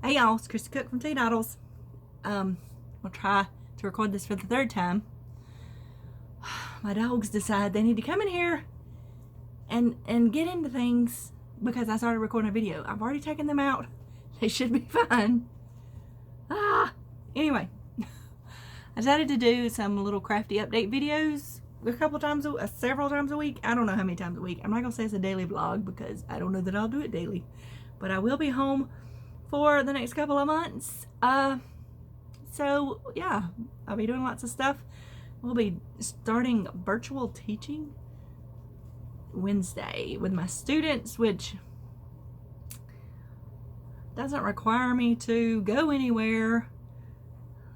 Hey y'all, it's Crafty Cook from Teadoddles. We'll try to record this for the third time. My dogs decide they need to come in here and get into things because I started recording a video. I've already taken them out. They should be fine. Anyway, I decided to do some little crafty update videos several times a week. I don't know how many times a week. I'm not gonna say it's a daily vlog because I don't know that I'll do it daily, but I will be home for the next couple of months. So yeah, I'll be doing lots of stuff. We'll be starting virtual teaching Wednesday with my students, which doesn't require me to go anywhere.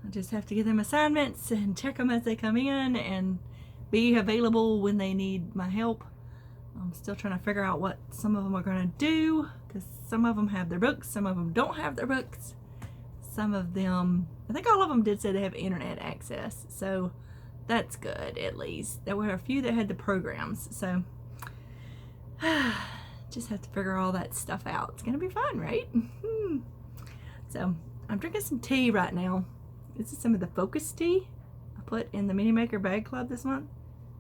I just have to give them assignments and check them as they come in and be available when they need my help. I'm still trying to figure out what some of them are going to do, because some of them have their books, some of them don't have their books. Some of them, I think all of them did say they have internet access, so that's good. At least there were a few that had the programs, so just have to figure all that stuff out. It's gonna be fun, right? So I'm drinking some tea right now. This is some of the Focus tea I put in the Mini Maker Bag Club this month.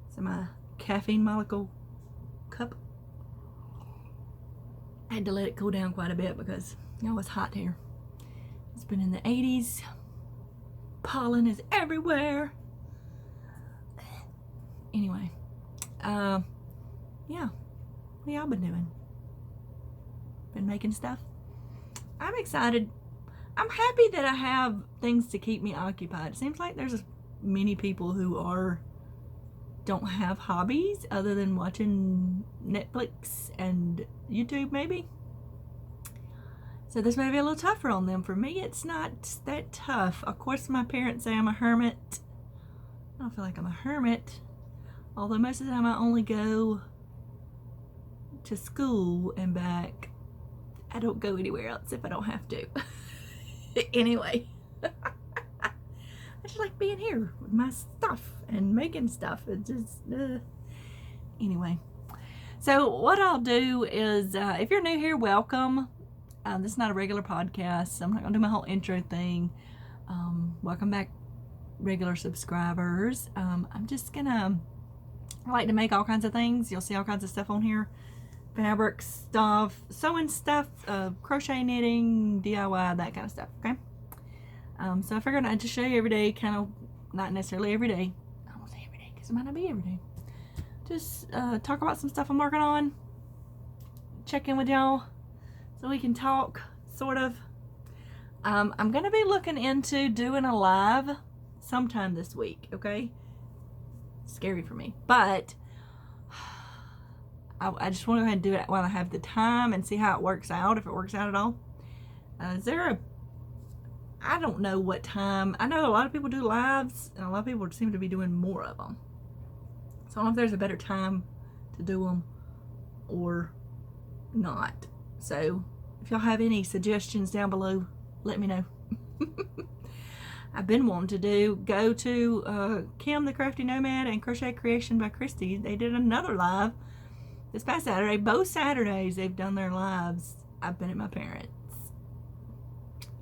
It's in my caffeine molecule cup. I had to let it cool down quite a bit because you know it's hot here. It's been in the 80s. Pollen is everywhere. Anyway, yeah. What y'all been doing? Been making stuff? I'm excited. I'm happy that I have things to keep me occupied. It seems like there's many people who don't have hobbies other than watching Netflix and YouTube maybe. So this may be a little tougher on them. For me, it's not that tough. Of course, my parents say I'm a hermit. I don't feel like I'm a hermit. Although most of the time I only go to school and back. I don't go anywhere else if I don't have to. Anyway. I just like being here with my stuff and making stuff. It's just, anyway. So what I'll do is, if you're new here, welcome. This is not a regular podcast, so I'm not going to do my whole intro thing. Welcome back, regular subscribers. I'm just going to, I like to make all kinds of things. You'll see all kinds of stuff on here. Fabric stuff, sewing stuff, crochet, knitting, DIY, that kind of stuff, okay? So I figured I'd just show you every day, kind of, not necessarily every day. I won't say every day, because it might not be every day. Just talk about some stuff I'm working on. Check in with y'all so we can talk, sort of. I'm going to be looking into doing a live sometime this week, okay? Scary for me, but I just want to go ahead and do it while I have the time and see how it works out, if it works out at all. I don't know what time. I know a lot of people do lives, and a lot of people seem to be doing more of them. So I don't know if there's a better time to do them or not. So if y'all have any suggestions down below, let me know. I've been wanting to go to Kim the Crafty Nomad and Crochet Creation by Christy. They did another live this past Saturday. Both Saturdays they've done their lives. I've been at my parents'.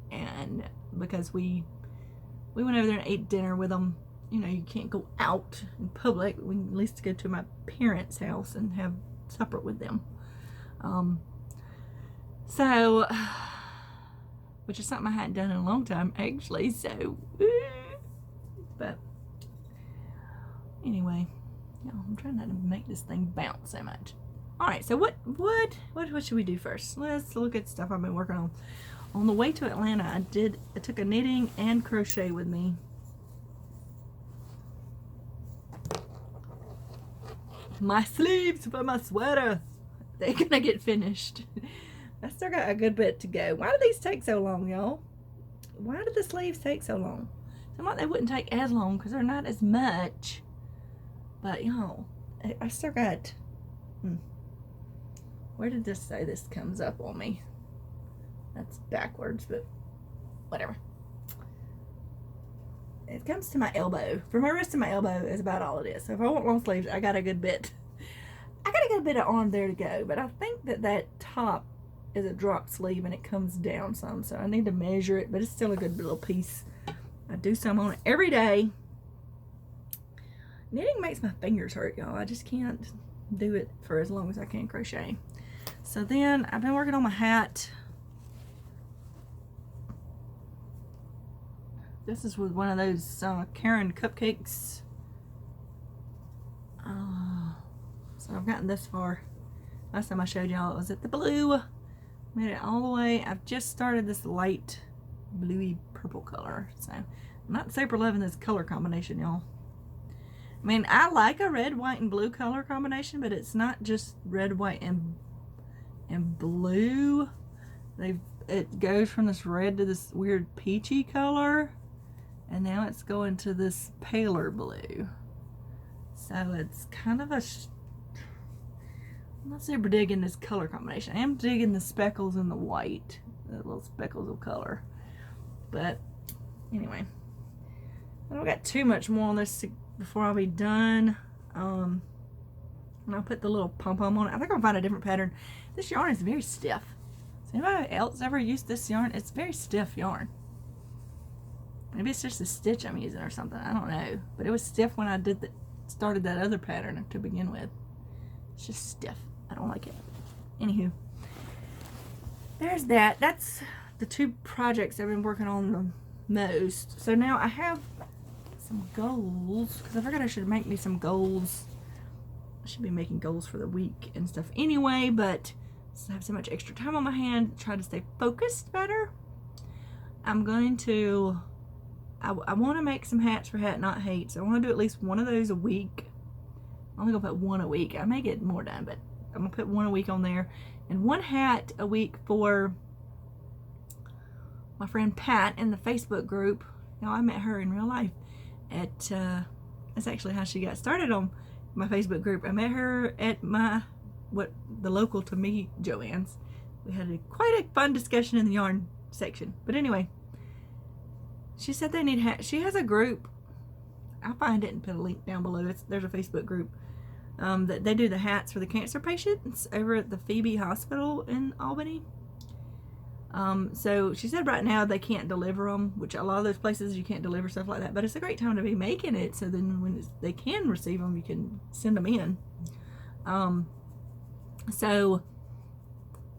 And because we went over there and ate dinner with them. You know, you can't go out in public. We can at least go to my parents' house and have supper with them. So, which is something I hadn't done in a long time, actually. So, but anyway, you know, I'm trying not to make this thing bounce so much. All right, so what should we do first? Let's look at stuff I've been working on. On the way to Atlanta, I took a knitting and crochet with me. My sleeves for my sweater, they're gonna get finished. I still got a good bit to go. Why do these take so long, y'all? Why do the sleeves take so long? Seems like they wouldn't take as long because they're not as much. But y'all, I still got. Where did this say this comes up on me? That's backwards, but whatever. It comes to my elbow. From my wrist to my elbow is about all it is. So if I want long sleeves, I got a good bit. I got a good bit of arm there to go, but I think that top is a drop sleeve and it comes down some, so I need to measure it, but it's still a good little piece. I do some on it every day. Knitting makes my fingers hurt, y'all. I just can't do it for as long as I can crochet. So then I've been working on my hat. This is with one of those Karen cupcakes. So I've gotten this far. Last time I showed y'all it was at the blue. Made it all the way. I've just started this light bluey purple color. So I'm not super loving this color combination, y'all. I mean, I like a red, white, and blue color combination, but it's not just red, white, and blue. It goes from this red to this weird peachy color, and now it's going to this paler blue. So it's kind of a I'm not super digging this color combination. I am digging the speckles and the white, the little speckles of color. But anyway, I don't got too much more on this before I'll be done. And I'll put the little pom-pom on it. I think I'll find a different pattern. This yarn is very stiff. Has anybody else ever used this yarn? It's very stiff yarn. Maybe it's just a stitch I'm using or something. I don't know. But it was stiff when I started that other pattern to begin with. It's just stiff. I don't like it. Anywho, there's that. That's the two projects I've been working on the most. So now I have some goals, because I forgot I should make me some goals. I should be making goals for the week and stuff anyway, but since I have so much extra time on my hand, try to stay focused better. I'm going to I want to make some hats for Hat Not Hate, so I want to do at least one of those a week. I'm only gonna put one a week. I may get more done, but I'm gonna put one a week on there, and one hat a week for my friend Pat in the Facebook group. Now, I met her in real life at that's actually how she got started on my Facebook group. I met her at the local to me Joann's. We had quite a fun discussion in the yarn section. But anyway, she said they need hats. She has a group. I'll find it and put a link down below. There's a Facebook group that they do the hats for the cancer patients over at the Phoebe Hospital in Albany. So she said right now they can't deliver them, which a lot of those places you can't deliver stuff like that, but it's a great time to be making it, so then when they can receive them, you can send them in. So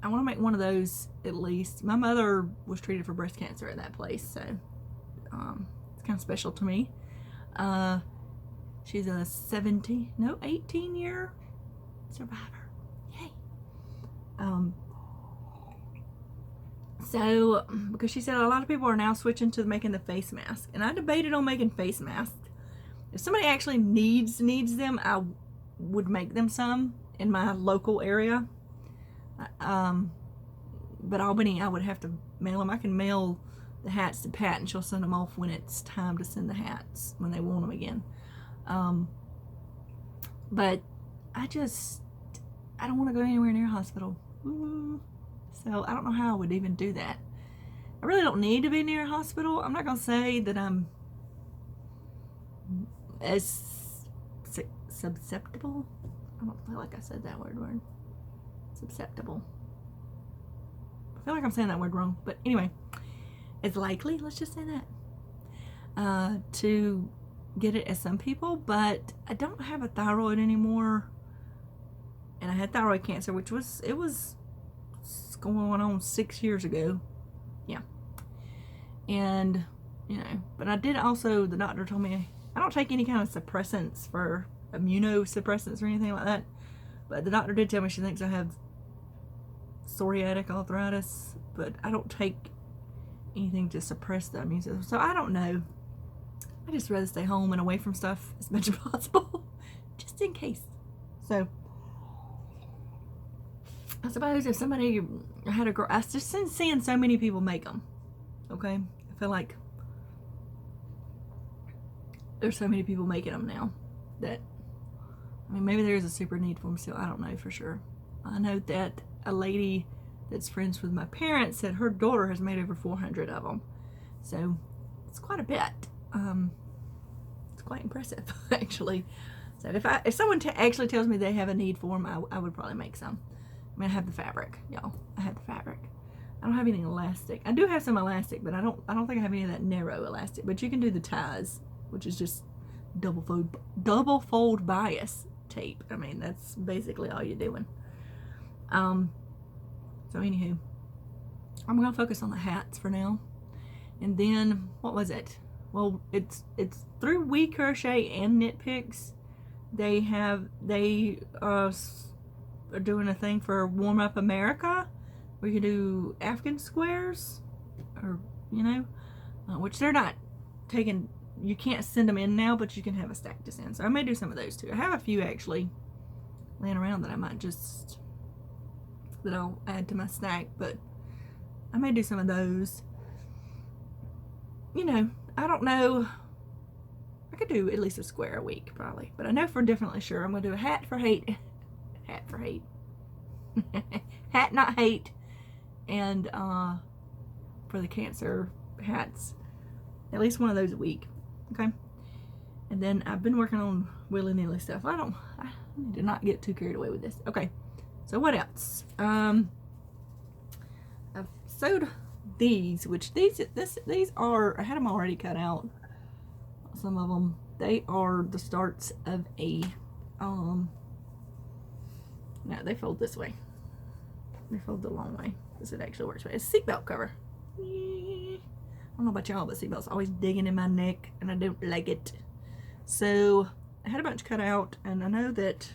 I want to make one of those at least. My mother was treated for breast cancer at that place, so it's kind of special to me. She's a 18-year survivor. Yay. So, because she said a lot of people are now switching to making the face mask, and I debated on making face masks. If somebody actually needs them, I would make them some in my local area. But Albany, I would have to mail them. I can mail the hats to Pat, and she'll send them off when it's time to send the hats, when they want them again. But I don't want to go anywhere near a hospital. So I don't know how I would even do that. I really don't need to be near a hospital. I'm not going to say that I'm as susceptible. I don't feel like I said that word. Susceptible. I feel like I'm saying that word wrong. But anyway, it's likely, let's just say that, to get it as some people. But I don't have a thyroid anymore. And I had thyroid cancer, which was going on 6 years ago. Yeah. And, but I did also, the doctor told me I don't take any kind of suppressants for immunosuppressants or anything like that. But the doctor did tell me she thinks I have psoriatic arthritis, but I don't take anything to suppress the immune system. So I don't know. I just rather stay home and away from stuff as much as possible, just in case. So I suppose if somebody had a girl, I just seeing so many people make them. Okay, I feel like there's so many people making them now that, I mean, maybe there's a super need for them still. I don't know for sure. I know that a lady that's friends with my parents said her daughter has made over 400 of them. So it's quite a bit. It's quite impressive, actually. So if someone actually tells me they have a need for them, I would probably make some. I mean, I have the fabric, y'all. I have the fabric. I don't have any elastic. I do have some elastic, but I don't think I have any of that narrow elastic. But you can do the ties, which is just double fold bias tape. I mean, that's basically all you're doing. So anywho, I'm gonna focus on the hats for now. And then, what was it? Well, it's through We Crochet and Knit Picks. They are doing a thing for Warm Up America, where you can do Afghan squares, or which they're not taking. You can't send them in now, but you can have a stack to send. So I may do some of those too. I have a few actually laying around that I might that I'll add to my stack, but I may do some of those. I don't know. I could do at least a square a week probably, but I know for definitely sure I'm gonna do a hat for hate, hat for hate, hat not hate, and for the Cancer hats, at least one of those a week. Okay. And then I've been working on willy-nilly stuff. I need to not get too carried away with this. Okay. So what else? I've sewed these, which these are, I had them already cut out. Some of them, they are the starts of a, no, they fold this way. They fold the long way, because it actually works. It's a seatbelt cover. I don't know about y'all, but seatbelts always digging in my neck, and I don't like it. So I had a bunch cut out, and I know that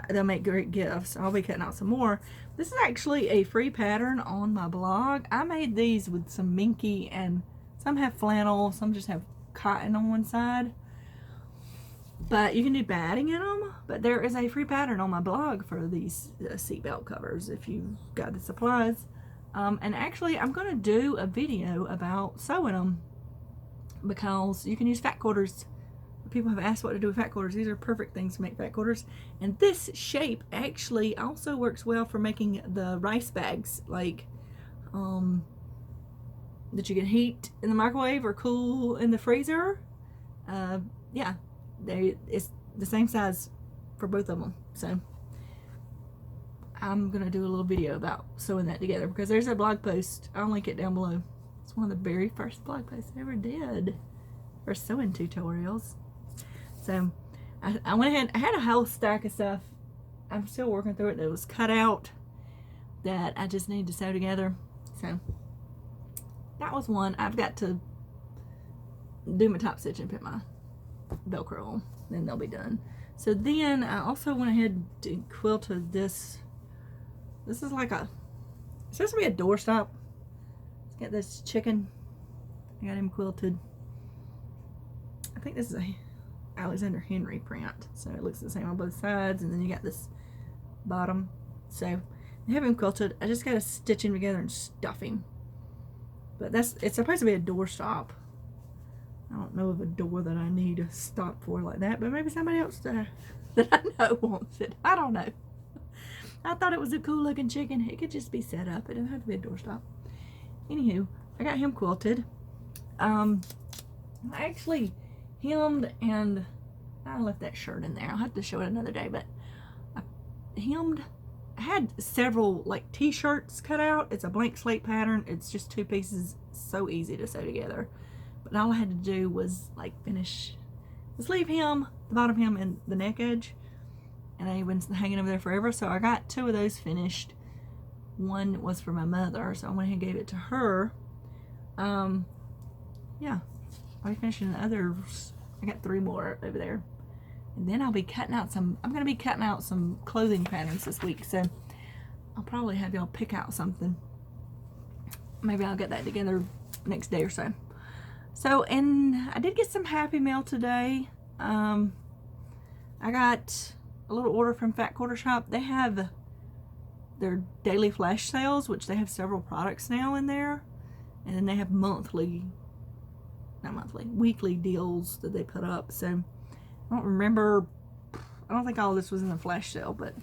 they'll make great gifts. I'll be cutting out some more. This is actually a free pattern on my blog. I made these with some minky, and some have flannel, some just have cotton on one side. But you can do batting in them. But there is a free pattern on my blog for these seatbelt covers if you've got the supplies. And actually, I'm going to do a video about sewing them, because you can use fat quarters. People have asked what to do with fat quarters. These are perfect things to make fat quarters. And this shape actually also works well for making the rice bags, like that you can heat in the microwave or cool in the freezer. Yeah, it's the same size for both of them. So I'm gonna do a little video about sewing that together, because there's a blog post. I'll link it down below. It's one of the very first blog posts I ever did for sewing tutorials. So I went ahead, I had a whole stack of stuff. I'm still working through it that was cut out that I just need to sew together. So that was one. I've got to do my top stitch and put my Velcro on, then they'll be done. So then I also went ahead and quilted this. This is like it's supposed to be a doorstop. It's got this chicken. I got him quilted. I think this is a Alexander Henry print, so it looks the same on both sides, and then you got this bottom. So I have him quilted. I just got to stitch him together and stuff him. But it's supposed to be a doorstop. I don't know of a door that I need a stop for like that, but maybe somebody else that I know wants it. I don't know. I thought it was a cool looking chicken. It could just be set up. It doesn't have to be a doorstop. Anywho, I got him quilted. I actually hemmed, and I left that shirt in there. I'll have to show it another day, but I hemmed. I had several like t-shirts cut out. It's a blank slate pattern. It's just 2 pieces, so easy to sew together. But all I had to do was like finish the sleeve hem, the bottom hem, and the neck edge. And I've been hanging over there forever, so I got 2 of those finished. One was for my mother, so I went ahead and gave it to her. Yeah, I'll be finishing the others. I got 3 more over there. And then I'll be cutting out some, I'm going to be cutting out some clothing patterns this week, so I'll probably have y'all pick out something. Maybe I'll get that together next day or so. So, and I did get some Happy Mail today. I got a little order from Fat Quarter Shop. They have their daily flash sales, which they have several products now in there. And then they have weekly deals that they put up. So I don't remember, I don't think all of this was in the flash sale, but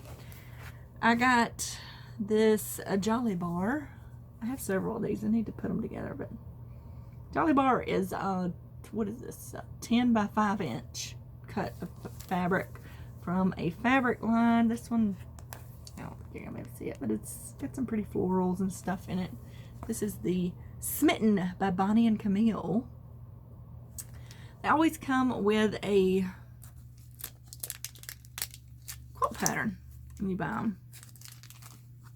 I got this Jolly Bar. I have several of these. I need to put them together, but Jolly Bar is what is this? 10 by 5 inch cut of fabric from a fabric line. This one don't think you're gonna be able to see it, but it's got some pretty florals and stuff in it. This is the Smitten by Bonnie and Camille. They always come with a quilt pattern when you buy them.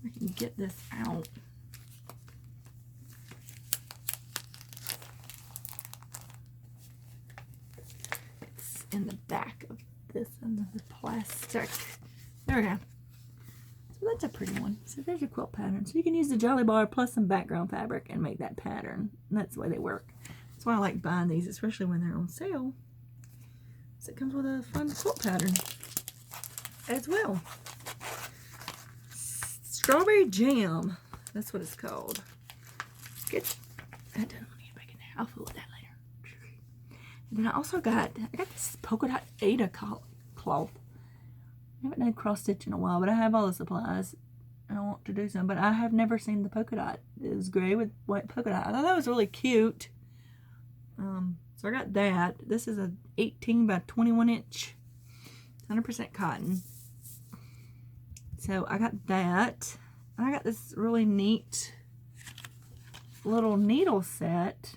I can get this out. It's in the back of this and the plastic. There we go. So that's a pretty one. So there's your quilt pattern. So you can use the Jolly Bar plus some background fabric and make that pattern. And that's the way they work. That's why I like buying these, especially when they're on sale. So it comes with a fun quilt pattern as well. Strawberry Jam. That's what it's called. Good. I don't want to get back in there. I'll fool with that later. And then I also got this polka dot Ada cloth. I haven't done cross stitch in a while, but I have all the supplies. I want to do some, but I have never seen the polka dot. It was gray with white polka dot. I thought that was really cute. So I got that. This is a 18 by 21 inch, 100% cotton. So I got that. And I got this really neat little needle set.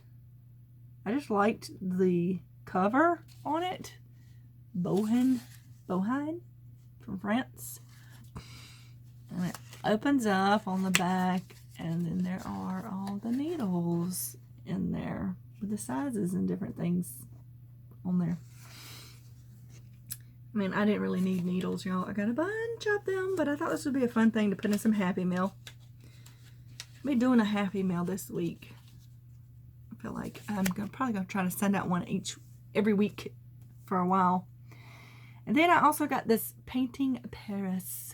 I just liked the cover on it. Bohin from France. And it opens up on the back, and then there are all the needles in there with the sizes and different things on there. I mean, I didn't really need needles, y'all. I got a bunch of them, but I thought this would be a fun thing to put in some Happy Mail. I'll be doing a Happy Mail this week. I feel like I'm probably going to try to send out one every week for a while. And then I also got this Painting Paris.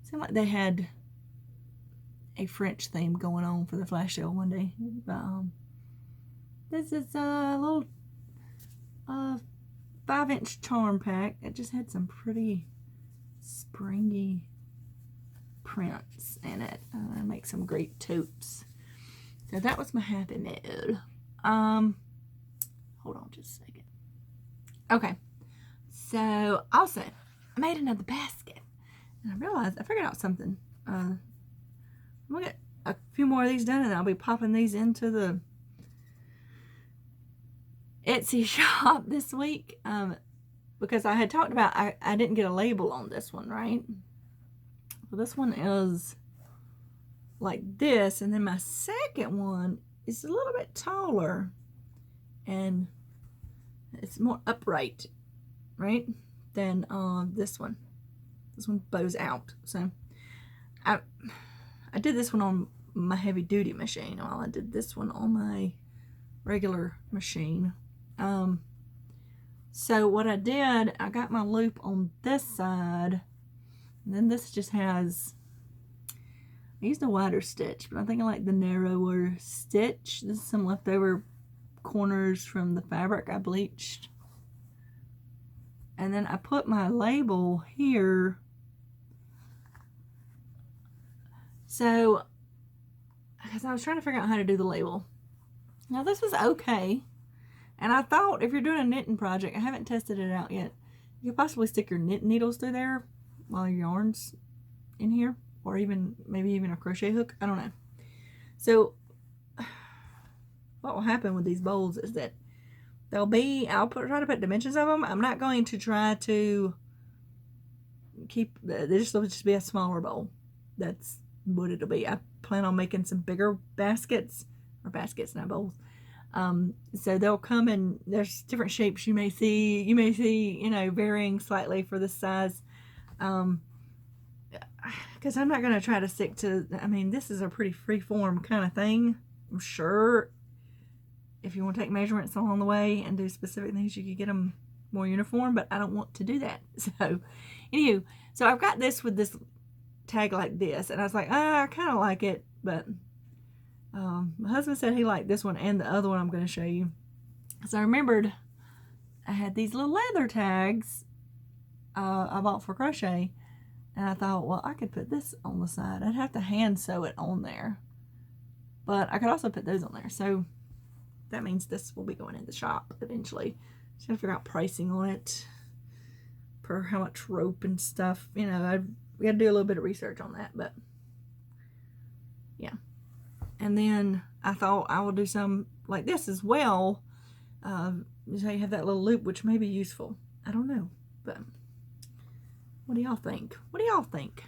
Seemed like they had a French theme going on for the flash sale one day. But, this is a little 5-inch charm pack. It just had some pretty springy prints in it. I make some great totes. So that was my Happy Mail. Hold on just a second. Okay. So also, I made another basket. And I realized I figured out something. I'm gonna get a few more of these done, and I'll be popping these into the Etsy shop this week, because I had talked about I didn't get a label on this one, right? Well, this one is like this, and then my second one is a little bit taller, and it's more upright, right, than this one. This one bows out. So I did this one on my heavy duty machine while I did this one on my regular machine. So what I did, I got my loop on this side, and then this just has, I used a wider stitch, but I think I like the narrower stitch. This is some leftover corners from the fabric I bleached. And then I put my label here. So, because I was trying to figure out how to do the label. Now this was okay. And I thought if you're doing a knitting project, I haven't tested it out yet, you could possibly stick your knit needles through there while your yarn's in here. Or even, maybe even a crochet hook. I don't know. So, what will happen with these bowls is that they'll be, try to put dimensions of them. I'm not going to try to keep, they'll just be a smaller bowl. That's what it'll be. I plan on making some bigger baskets, or baskets, not bowls. So they'll come in, there's different shapes you may see, you know, varying slightly for the size. Because I'm not going to try to stick to, I mean, this is a pretty free-form kind of thing. I'm sure if you want to take measurements along the way and do specific things, you could get them more uniform, but I don't want to do that. So, anywho, so I've got this with this tag like this, and I was like, I kind of like it, but my husband said he liked this one and the other one I'm going to show you. So I remembered I had these little leather tags I bought for crochet, and I thought, well, I could put this on the side. I'd have to hand sew it on there, but I could also put those on there. So that means this will be going in the shop eventually. Just gotta figure out pricing on it. per how much rope and stuff. You know, we had to do a little bit of research on that, but yeah. And then I thought I will do some like this as well. So you have that little loop, which may be useful. I don't know, but what do y'all think? What do y'all think?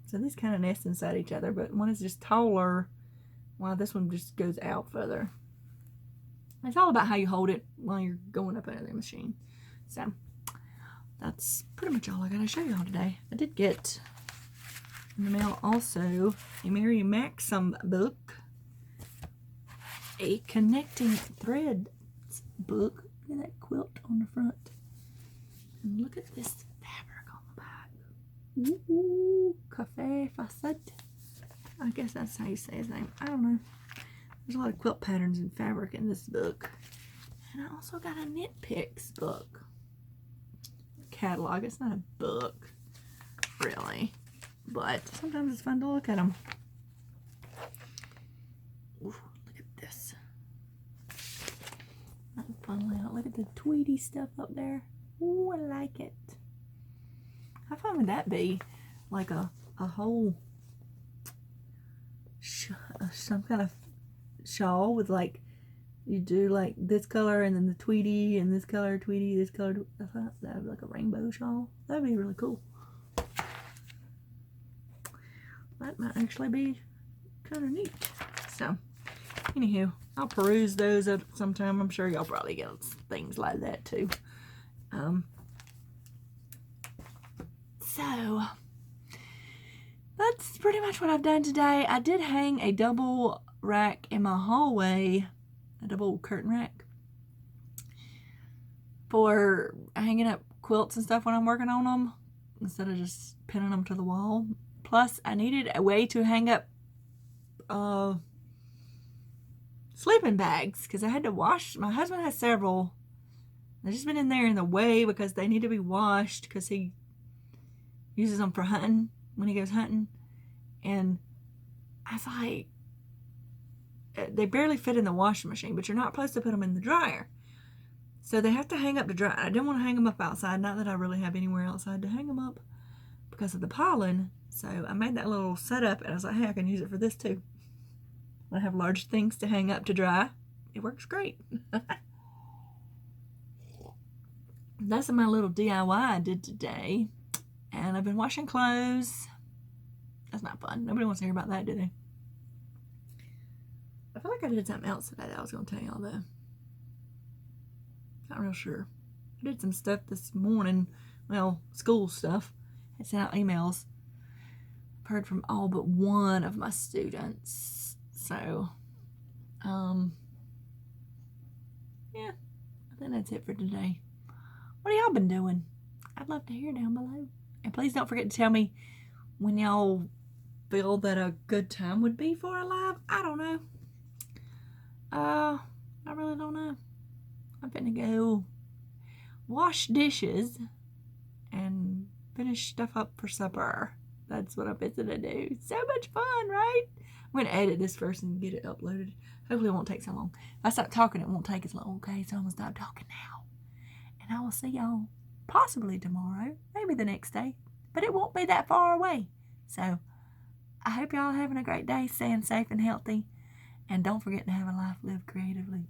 So these kind of nest inside each other, but one is just taller, while this one just goes out further. It's all about how you hold it while you're going up under the machine. So that's pretty much all I got to show y'all today. I did get in the mail also a Mary Maxim book, a connecting thread book. Look at that quilt on the front. And look at this fabric on the back. Ooh, Cafe Facette. I guess that's how you say his name. I don't know. There's a lot of quilt patterns and fabric in this book. And I also got a Knit Picks book. Catalog. It's not a book, really. But sometimes it's fun to look at them. Ooh, look at this. Not a fun layout. Look at the Tweety stuff up there. Ooh, I like it. How fun would that be? Like a whole some kind of shawl with like, you do like this color and then the Tweety and this color Tweety, this color. I thought that would be like a rainbow shawl. That would be really cool. That might actually be kind of neat. So, anywho, I'll peruse those at some time. I'm sure y'all probably get things like that too. So, that's pretty much what I've done today. I did hang a double rack in my hallway, a double curtain rack, for hanging up quilts and stuff when I'm working on them, instead of just pinning them to the wall. Plus, I needed a way to hang up sleeping bags, because I had to wash. My husband has several. They've just been in there in the way because they need to be washed, because he uses them for hunting when he goes hunting. And I was like, they barely fit in the washing machine, but you're not supposed to put them in the dryer. So they have to hang up to dry. I didn't want to hang them up outside. Not that I really have anywhere outside to hang them up because of the pollen. So I made that little setup, and I was like, hey, I can use it for this too. I have large things to hang up to dry. It works great. That's my little DIY I did today. And I've been washing clothes. That's not fun. Nobody wants to hear about that, do they? I feel like I did something else today that I was going to tell y'all, though. Not real sure. I did some stuff this morning. Well, school stuff. I sent out emails. I've heard from all but one of my students. So, yeah. I think that's it for today. What have y'all been doing? I'd love to hear down below. And please don't forget to tell me when y'all feel that a good time would be for a live. I don't know. I really don't know. I'm finna go wash dishes and finish stuff up for supper. That's what I'm finna do. So much fun, right? I'm gonna edit this first and get it uploaded. Hopefully it won't take so long. If I stop talking, it won't take as long. Okay, so I'm gonna stop talking now. And I will see y'all possibly tomorrow, maybe the next day, but it won't be that far away. So I hope y'all are having a great day, staying safe and healthy, and don't forget to have a life lived creatively.